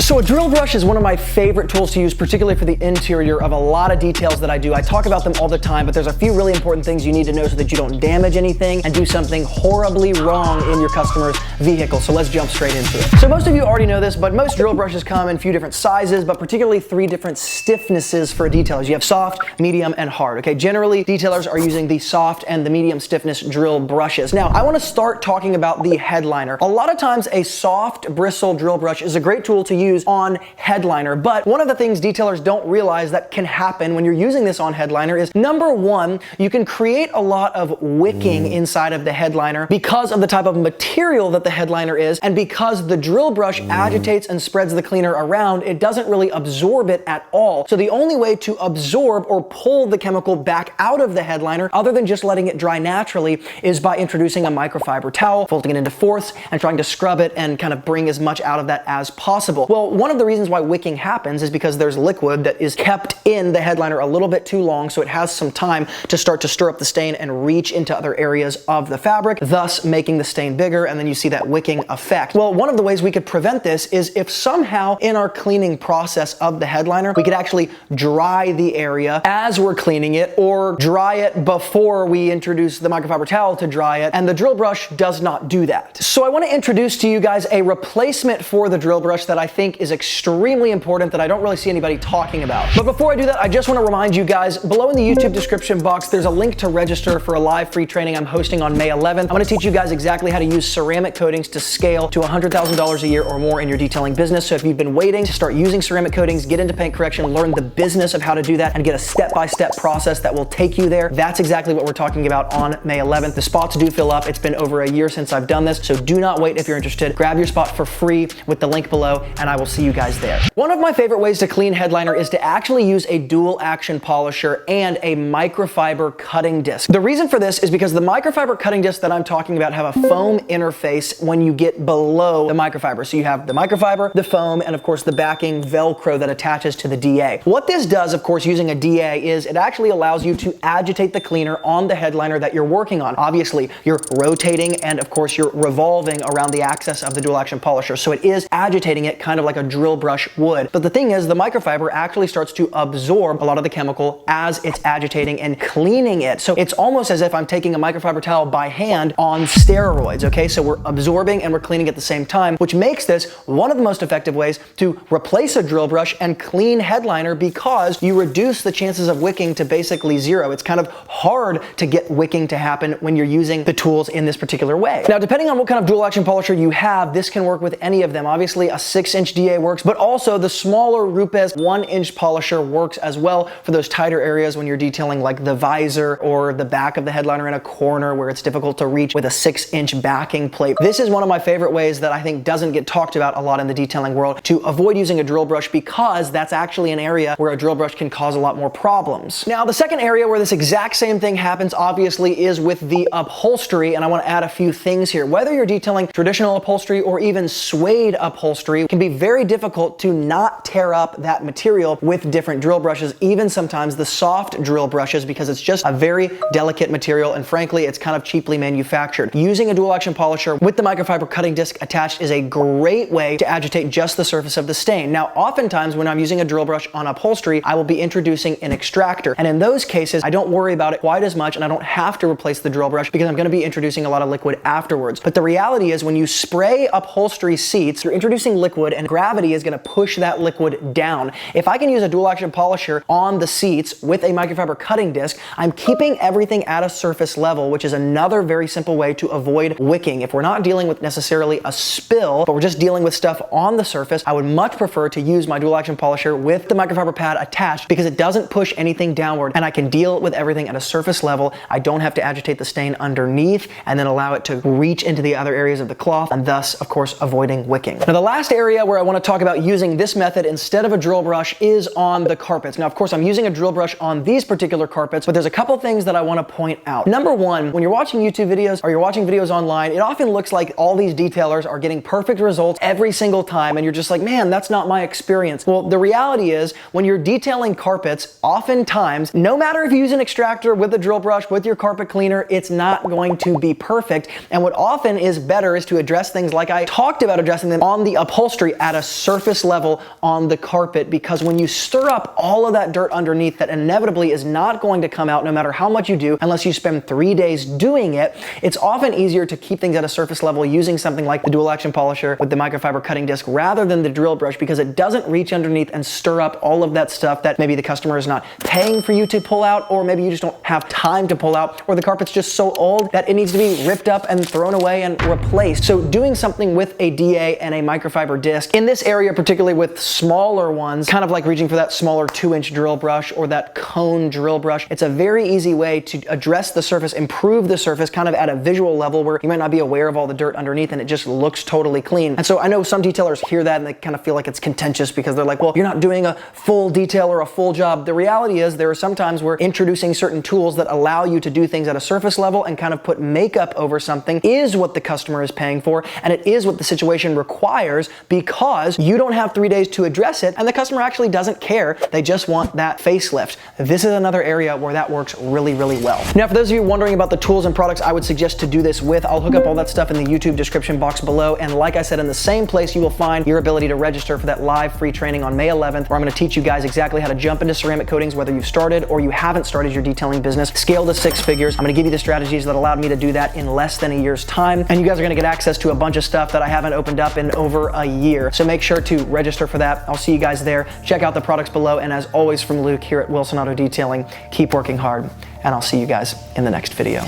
So a drill brush is one of my favorite tools to use, particularly for the interior of a lot of details that I do. I talk about them all the time, but there's a few really important things you need to know so that you don't damage anything and do something horribly wrong in your customer's vehicle. So let's jump straight into it. So most of you already know this, but most drill brushes come in a few different sizes, but particularly 3 different stiffnesses for detailers. You have soft, medium, and hard. Okay, generally detailers are using the soft and the medium stiffness drill brushes. Now, I want to start talking about the headliner. A lot of times a soft bristle drill brush is a great tool to use on headliner, but one of the things detailers don't realize that can happen when you're using this on headliner is, number one, you can create a lot of wicking inside of the headliner because of the type of material that the headliner is, and because the drill brush agitates and spreads the cleaner around, it doesn't really absorb it at all. So the only way to absorb or pull the chemical back out of the headliner, other than just letting it dry naturally, is by introducing a microfiber towel, folding it into fourths, and trying to scrub it and kind of bring as much out of that as possible. Well, one of the reasons why wicking happens is because there's liquid that is kept in the headliner a little bit too long, so it has some time to start to stir up the stain and reach into other areas of the fabric, thus making the stain bigger, and then you see that wicking effect. Well, one of the ways we could prevent this is if somehow in our cleaning process of the headliner, we could actually dry the area as we're cleaning it, or dry it before we introduce the microfiber towel to dry it, and the drill brush does not do that. So I want to introduce to you guys a replacement for the drill brush that I think is extremely important that I don't really see anybody talking about. But before I do that, I just want to remind you guys, below in the YouTube description box, there's a link to register for a live free training I'm hosting on May 11th. I'm going to teach you guys exactly how to use ceramic coatings to scale to $100,000 a year or more in your detailing business. So if you've been waiting to start using ceramic coatings, get into paint correction, learn the business of how to do that, and get a step-by-step process that will take you there, that's exactly what we're talking about on May 11th. The spots do fill up. It's been over a year since I've done this, so do not wait if you're interested. Grab your spot for free with the link below, and I will see you guys there. One of my favorite ways to clean headliner is to actually use a dual action polisher and a microfiber cutting disc. The reason for this is because the microfiber cutting discs that I'm talking about have a foam interface when you get below the microfiber. So you have the microfiber, the foam, and of course the backing Velcro that attaches to the DA. What this does, of course, using a DA is it actually allows you to agitate the cleaner on the headliner that you're working on. Obviously, you're rotating and of course you're revolving around the axis of the dual action polisher. So it is agitating it kind of like a drill brush would. But the thing is, the microfiber actually starts to absorb a lot of the chemical as it's agitating and cleaning it. So it's almost as if I'm taking a microfiber towel by hand on steroids, okay? So we're absorbing and we're cleaning at the same time, which makes this one of the most effective ways to replace a drill brush and clean headliner, because you reduce the chances of wicking to basically zero. It's kind of hard to get wicking to happen when you're using the tools in this particular way. Now, depending on what kind of dual action polisher you have, this can work with any of them. Obviously, a 6-inch DA works, but also the smaller Rupes 1-inch polisher works as well for those tighter areas when you're detailing like the visor or the back of the headliner in a corner where it's difficult to reach with a 6-inch backing plate. This is one of my favorite ways that I think doesn't get talked about a lot in the detailing world to avoid using a drill brush, because that's actually an area where a drill brush can cause a lot more problems. Now, the second area where this exact same thing happens, obviously, is with the upholstery, and I want to add a few things here. Whether you're detailing traditional upholstery or even suede upholstery, it can be very difficult to not tear up that material with different drill brushes, even sometimes the soft drill brushes, because it's just a very delicate material, and frankly, it's kind of cheaply manufactured. Using a dual action polisher with the microfiber cutting disc attached is a great way to agitate just the surface of the stain. Now, oftentimes when I'm using a drill brush on upholstery, I will be introducing an extractor, and in those cases, I don't worry about it quite as much, and I don't have to replace the drill brush because I'm going to be introducing a lot of liquid afterwards. But the reality is, when you spray upholstery seats, you're introducing liquid, and gravity is going to push that liquid down. If I can use a dual action polisher on the seats with a microfiber cutting disc, I'm keeping everything at a surface level, which is another very simple way to avoid wicking. If we're not dealing with necessarily a spill, but we're just dealing with stuff on the surface, I would much prefer to use my dual action polisher with the microfiber pad attached, because it doesn't push anything downward and I can deal with everything at a surface level. I don't have to agitate the stain underneath and then allow it to reach into the other areas of the cloth, and thus, of course, avoiding wicking. Now, the last area where I want to talk about using this method instead of a drill brush is on the carpets. Now, of course, I'm using a drill brush on these particular carpets, but there's a couple things that I want to point out. Number one, when you're watching YouTube videos or you're watching videos online, it often looks like all these detailers are getting perfect results every single time, and you're just like, man, that's not my experience. Well, the reality is, when you're detailing carpets, oftentimes, no matter if you use an extractor with a drill brush, with your carpet cleaner, it's not going to be perfect. And what often is better is to address things like I talked about addressing them on the upholstery at at a surface level on the carpet, because when you stir up all of that dirt underneath that inevitably is not going to come out no matter how much you do unless you spend 3 days doing it, it's often easier to keep things at a surface level using something like the dual action polisher with the microfiber cutting disc rather than the drill brush, because it doesn't reach underneath and stir up all of that stuff that maybe the customer is not paying for you to pull out, or maybe you just don't have time to pull out, or the carpet's just so old that it needs to be ripped up and thrown away and replaced. So doing something with a DA and a microfiber disc in this area, particularly with smaller ones, kind of like reaching for that smaller 2-inch drill brush or that cone drill brush, it's a very easy way to address the surface, improve the surface kind of at a visual level where you might not be aware of all the dirt underneath and it just looks totally clean. And so I know some detailers hear that and they kind of feel like it's contentious because they're like, well, you're not doing a full detail or a full job. The reality is there are some times where introducing certain tools that allow you to do things at a surface level and kind of put makeup over something is what the customer is paying for, and it is what the situation requires, because you don't have 3 days to address it and the customer actually doesn't care. They just want that facelift. This is another area where that works really, really well. Now, for those of you wondering about the tools and products I would suggest to do this with, I'll hook up all that stuff in the YouTube description box below. And like I said, in the same place, you will find your ability to register for that live free training on May 11th, where I'm going to teach you guys exactly how to jump into ceramic coatings, whether you've started or you haven't started your detailing business, scale to 6 figures. I'm going to give you the strategies that allowed me to do that in less than a year's time. And you guys are going to get access to a bunch of stuff that I haven't opened up in over a year. So make sure to register for that. I'll see you guys there. Check out the products below. And as always, from Luke here at Wilson Auto Detailing, keep working hard, and I'll see you guys in the next video.